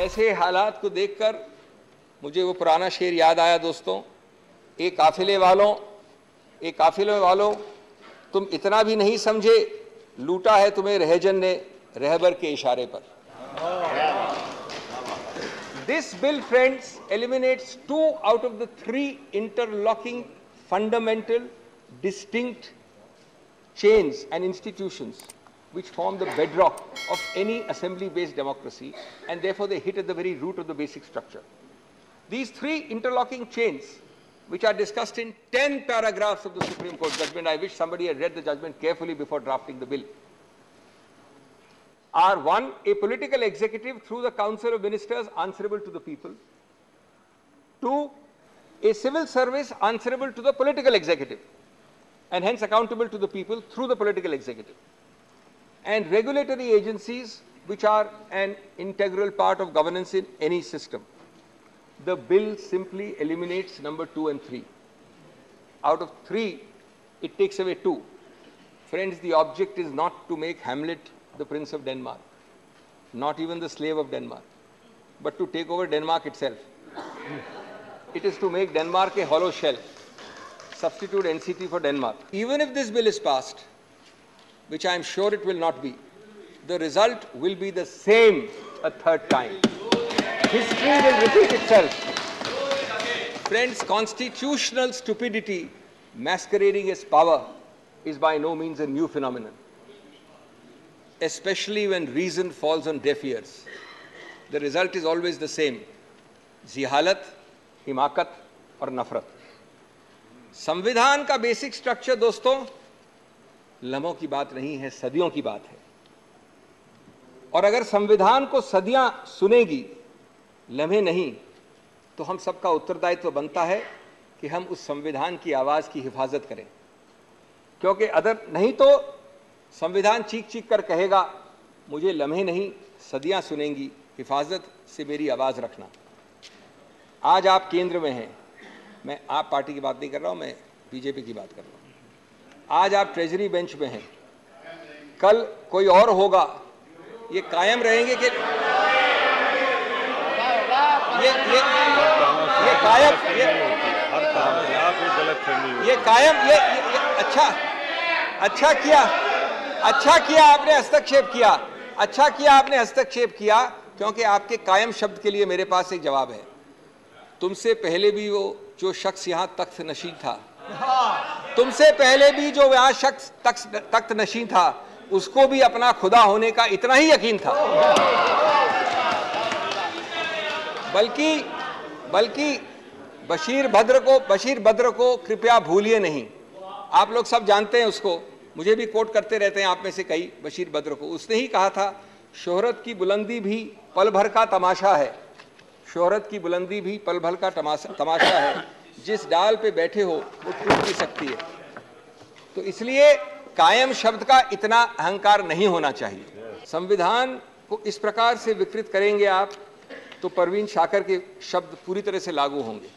ऐसे हालात को देखकर मुझे वो पुराना शेर याद आया दोस्तों, एक काफिले वालों तुम इतना भी नहीं समझे, लूटा है तुम्हें रहजन ने रहबर के इशारे पर। This bill, friends, eliminates 2 out of the 3 interlocking, fundamental, distinct chains and institutions which form the bedrock of any assembly-based democracy, and therefore they hit at the very root of the basic structure. These 3 interlocking chains, which are discussed in 10 paragraphs of the Supreme Court judgment, I wish somebody had read the judgment carefully before drafting the bill, are: 1, a political executive through the Council of Ministers answerable to the people; 2, a civil service answerable to the political executive and hence accountable to the people through the political executive; and regulatory agencies which are an integral part of governance in any system. The bill simply eliminates number 2 and 3. Out of 3, it takes away 2. Friends, the object is not to make Hamlet the Prince of Denmark, not even the slave of Denmark, but to take over Denmark itself. It is to make Denmark a hollow shell, substitute NCT for Denmark. Even if this bill is passed, which I am sure it will not be, the result will be the same a third time. History will repeat itself. Friends, constitutional stupidity masquerading as power is by no means a new phenomenon, especially when reason falls on deaf ears. The result is always the same: जिहालत, हिमाकत और नफरत. संविधान का basic structure दोस्तों लम्हों की बात नहीं है, सदियों की बात है. और अगर संविधान को सदियां सुनेगी, लम्हे नहीं, तो हम सबका उत्तरदायित्व बनता है कि हम उस संविधान की आवाज की हिफाजत करें. क्योंकि अदर नहीं तो संविधान चीख चीख कर कहेगा, मुझे लम्हे नहीं सदियां सुनेंगी, हिफाजत से मेरी आवाज रखना. आज आप केंद्र में हैं, मैं आप पार्टी की बात नहीं कर रहा हूं, मैं बीजेपी की बात कर रहा हूं. आज आप ट्रेजरी बेंच में हैं, कल कोई और होगा. ये कायम रहेंगे कि ये अच्छा किया आपने हस्तक्षेप किया, क्योंकि आपके कायम शब्द के लिए मेरे पास एक जवाब है. तुमसे पहले भी वो जो शख्स यहाँ तख्त नशीं था, तुमसे पहले भी जो यहाँ शख्स तख्त नशीं था, उसको भी अपना खुदा होने का इतना ही यकीन था. बल्कि बशीर बद्र को कृपया भूलिए नहीं. आप लोग सब जानते हैं उसको, मुझे भी कोट करते रहते हैं आप में से कई. बशीर बद्र को उसने ही कहा था, शोहरत की बुलंदी भी पल भर का तमाशा है, शोहरत की बुलंदी भी पल भर का तमाशा है, जिस डाल पे बैठे हो वो टूट भी सकती है. तो इसलिए कायम शब्द का इतना अहंकार नहीं होना चाहिए. संविधान को इस प्रकार से विकृत करेंगे आप, तो परवीन शाकर के शब्द पूरी तरह से लागू होंगे.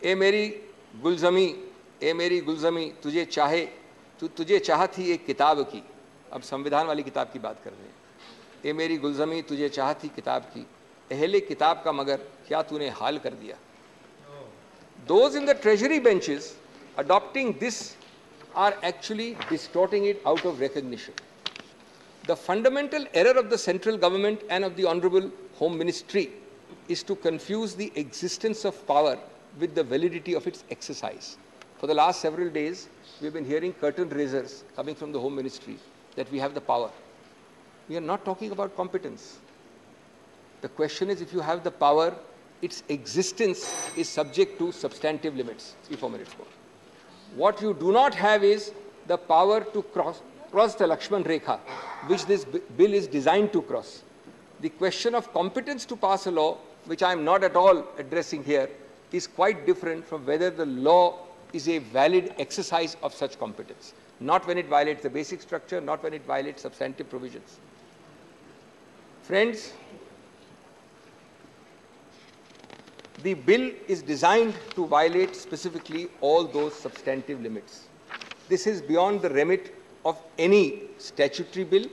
ए मेरी गुलजमी तुझे चाह थी एक किताब की. अब संविधान वाली किताब की बात कर रहे हैं. ए मेरी गुलजमी तुझे चाह थी किताब की, अहले किताब का मगर क्या तूने हाल कर दिया. Those in the treasury benches adopting this are actually distorting it out of recognition. The fundamental error of the central government and of the Honorable Home Ministry is to confuse the existence of power with the validity of its exercise. For the last several days, we have been hearing curtain raisers coming from the Home Ministry that we have the power. We are not talking about competence. The question is, if you have the power, its existence is subject to substantive limits. 3 4 minutes more. What you do not have is the power to cross the Lakshman Rekha, which this bill is designed to cross. The question of competence to pass a law, which I am not at all addressing here, is quite different from whether the law is a valid exercise of such competence. Not when it violates the basic structure, not when it violates substantive provisions. Friends, the bill is designed to violate specifically all those substantive limits. This is beyond the remit of any statutory bill,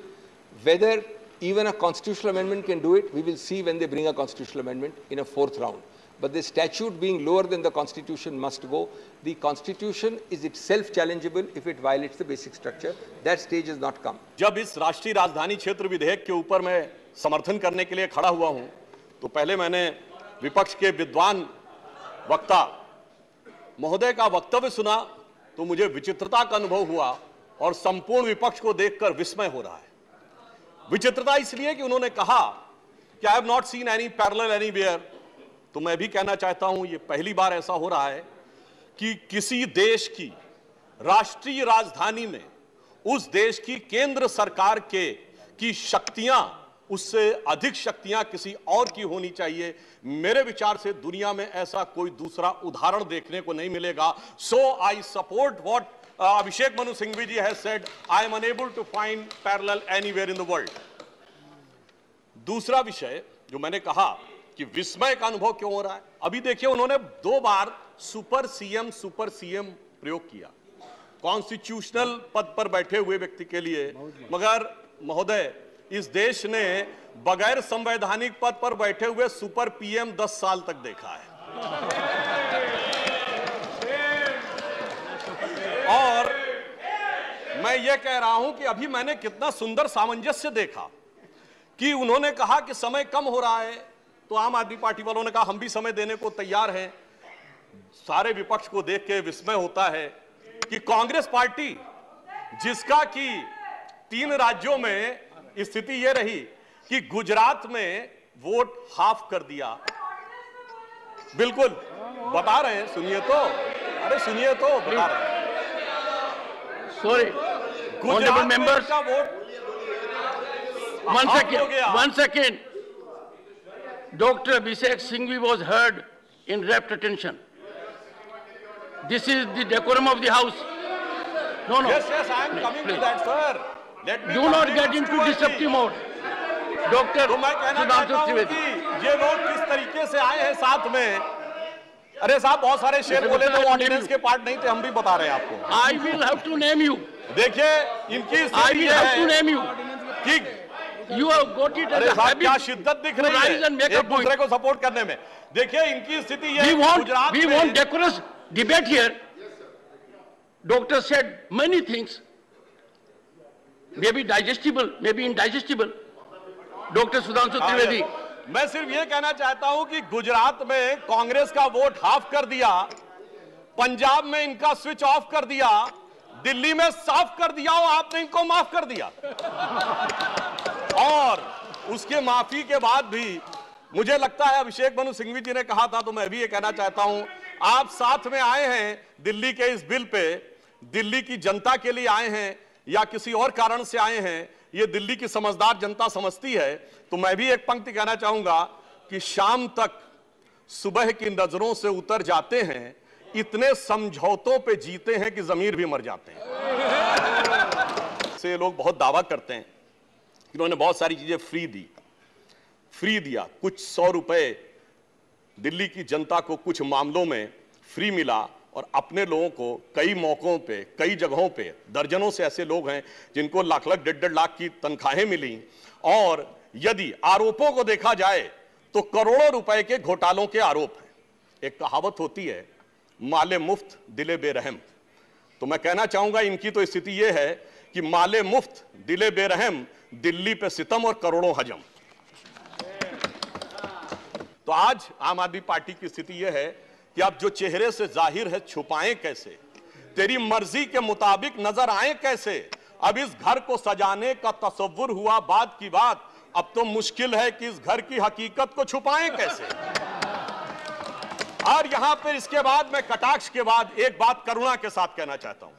whether Even a constitutional amendment can do it. We will see when they bring a constitutional amendment in a 4th round. But the statute being lower than the Constitution must go. The Constitution is itself challengeable if it violates the basic structure. That stage has not come. जब इस राष्ट्रीय राजधानी क्षेत्र विधेयक के ऊपर मैं समर्थन करने के लिए खड़ा हुआ हूं, तो पहले मैंने विपक्ष के विद्वान वक्ता महोदय का वक्तव्य सुना तो मुझे विचित्रता का अनुभव हुआ और संपूर्ण विपक्ष को देखकर विस्मय हो रहा है। विचित्रता इसलिए कि उन्होंने कहा कि I have not seen any parallel anywhere. तो मैं भी कहना चाहता हूं, ये पहली बार ऐसा हो रहा है कि किसी देश की राष्ट्रीय राजधानी में उस देश की केंद्र सरकार की शक्तियां उससे अधिक शक्तियां किसी और की होनी चाहिए। मेरे विचार से दुनिया में ऐसा कोई दूसरा उदाहरण देखने को नहीं मिलेगा। So I support what Abhishek Manu Singhvi ji has said, I am unable to find parallel anywhere in the world. दूसरा विषय जो मैंने कहा कि विस्मय का अनुभव क्यों हो रहा है, अभी देखिए उन्होंने 2 बार सुपर सीएम प्रयोग किया कॉन्स्टिट्यूशनल पद पर बैठे हुए व्यक्ति के लिए। मगर महोदय, इस देश ने बगैर संवैधानिक पद पर बैठे हुए सुपर पीएम 10 साल तक देखा है। और मैं ये कह रहा हूं कि अभी मैंने कितना सुंदर सामंजस्य देखा कि उन्होंने कहा कि समय कम हो रहा है, तो आम आदमी पार्टी वालों ने कहा हम भी समय देने को तैयार हैं। सारे विपक्ष को देख के विस्मय होता है कि कांग्रेस पार्टी, जिसका कि 3 राज्यों में स्थिति यह रही कि गुजरात में वोट हाफ कर दिया। बिल्कुल बता रहे हैं, सुनिए तो, अरे सुनिए तो, बता रहे हैं। सॉरी, गुजरात मेंबर्स का vote one second. Dr. Abhishek Singhvi was heard in rapt attention. This is the decorum of the house. No. Yes, I am coming to that, sir. Let me do not get into disruptive mode. Dr. तो मैं कहना चाहता हूं कि ये लोग किस तरीके से आए हैं साथ में। अरे साहब, बहुत सारे शेर बोले तो ऑर्डिनेंस के पार्ट नहीं थे, हम भी बता रहे हैं आपको। I will have to name you. देखिए इनकी I will have to name you. कि You have got it as a habit. क्या शिद्दत दिख रही है एक दूसरे को सपोर्ट करने में। देखिए इनकी स्थिति ये we want decorous debate here. Doctor said many things, maybe digestible, maybe indigestible. Dr. Sudhanshu Trivedi. मैं सिर्फ ये कहना चाहता हूं कि गुजरात में कांग्रेस का वोट हाफ कर दिया, पंजाब में इनका स्विच ऑफ कर दिया, दिल्ली में साफ कर दिया और आपने इनको माफ कर दिया। और उसके माफी के बाद भी मुझे लगता है, अभिषेक मनु सिंघवी जी ने कहा था तो मैं भी ये कहना चाहता हूं, आप साथ में आए हैं दिल्ली के इस बिल पे, दिल्ली की जनता के लिए आए हैं या किसी और कारण से आए हैं, ये दिल्ली की समझदार जनता समझती है। तो मैं भी एक पंक्ति कहना चाहूंगा कि शाम तक सुबह की नजरों से उतर जाते हैं, इतने समझौतों पे जीते हैं कि जमीर भी मर जाते हैं। से लोग बहुत दावा करते हैं, इन्होंने बहुत सारी चीजें फ्री दिया, कुछ 100 रुपए दिल्ली की जनता को कुछ मामलों में फ्री मिला और अपने लोगों को कई मौकों पे, कई जगहों पे, दर्जनों से ऐसे लोग हैं जिनको लाख लाख 1.5 लाख की तनख्वाहें मिली। और यदि आरोपों को देखा जाए तो करोड़ों रुपए के घोटालों के आरोप हैं। एक कहावत होती है, माले मुफ्त दिले बेरहम। तो मैं कहना चाहूंगा इनकी तो स्थिति यह है कि माले मुफ्त दिले बेरहम, दिल्ली पे सितम और करोड़ों हजम। तो आज आम आदमी पार्टी की स्थिति यह है कि अब जो चेहरे से जाहिर है छुपाएं कैसे, तेरी मर्जी के मुताबिक नजर आए कैसे। अब इस घर को सजाने का तसव्वुर हुआ बात की बात, अब तो मुश्किल है कि इस घर की हकीकत को छुपाएं कैसे। और यहां पर इसके बाद मैं कटाक्ष के बाद एक बात करुणा के साथ कहना चाहता हूं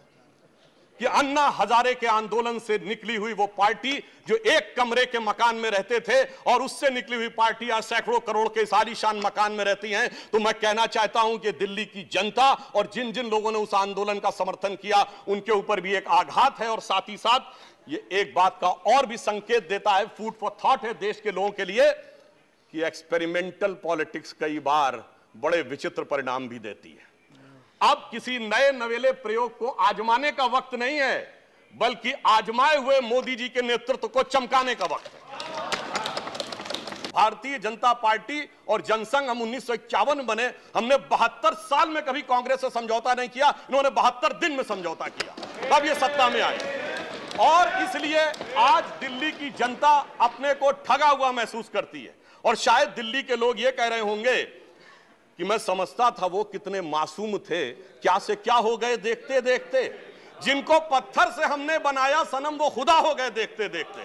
कि अन्ना हजारे के आंदोलन से निकली हुई वो पार्टी जो एक कमरे के मकान में रहते थे और उससे निकली हुई पार्टी आज सैकड़ों करोड़ के आलीशान मकान में रहती हैं। तो मैं कहना चाहता हूं कि दिल्ली की जनता और जिन जिन लोगों ने उस आंदोलन का समर्थन किया उनके ऊपर भी एक आघात है। और साथ ही साथ ये एक बात का और भी संकेत देता है, फूड फॉर थॉट है देश के लोगों के लिए, कि एक्सपेरिमेंटल पॉलिटिक्स कई बार बड़े विचित्र परिणाम भी देती है। अब किसी नए नवेले प्रयोग को आजमाने का वक्त नहीं है। बल्कि आजमाए हुए मोदी जी के नेतृत्व को चमकाने का वक्त है। भारतीय जनता पार्टी और जनसंघ हम 1951 में बने, हमने 72 साल में कभी कांग्रेस से समझौता नहीं किया, इन्होंने 72 दिन में समझौता किया, तब ये सत्ता में आए। और इसलिए आज दिल्ली की जनता अपने को ठगा हुआ महसूस करती है। और शायद दिल्ली के लोग ये कह रहे होंगे कि मैं समझता था वो कितने मासूम थे, क्या से क्या हो गए देखते देखते। जिनको पत्थर से हमने बनाया सनम, वो खुदा हो गए देखते देखते।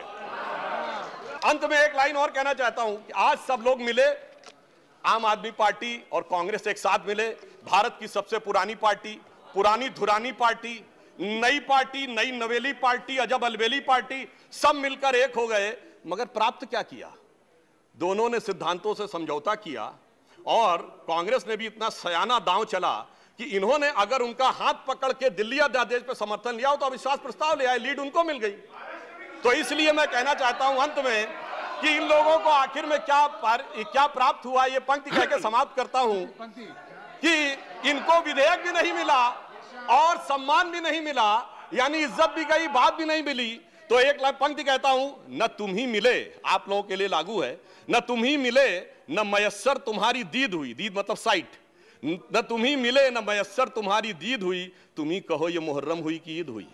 अंत में एक लाइन और कहना चाहता हूं कि आज सब लोग मिले, आम आदमी पार्टी और कांग्रेस एक साथ मिले, भारत की सबसे पुरानी पार्टी, पुरानी धुरानी पार्टी, नई पार्टी, नई नवेली पार्टी, अजब अलबेली पार्टी, सब मिलकर एक हो गए। मगर प्राप्त क्या किया? दोनों ने सिद्धांतों से समझौता किया और कांग्रेस ने भी इतना सयाना दांव चला कि इन्होंने अगर उनका हाथ पकड़ के दिल्ली अध्यादेश पर समर्थन लिया हो तो अविश्वास प्रस्ताव ले आए, लीड उनको मिल गई। तो इसलिए मैं कहना चाहता हूं अंत में कि इन लोगों को आखिर में क्या प्राप्त हुआ, ये पंक्ति कह के समाप्त करता हूं कि इनको विधेयक भी नहीं मिला और सम्मान भी नहीं मिला, यानी इज्जत भी गई, बात भी नहीं मिली। तो एक पंक्ति कहता हूं, न तुम ही मिले, आप लोगों के लिए लागू है, न तुम ही मिले न मयस्सर तुम्हारी दीद हुई, दीद मतलब साइट, न तुम ही मिले न मयस्सर तुम्हारी दीद हुई, तुम ही कहो ये मुहर्रम हुई कि ईद हुई।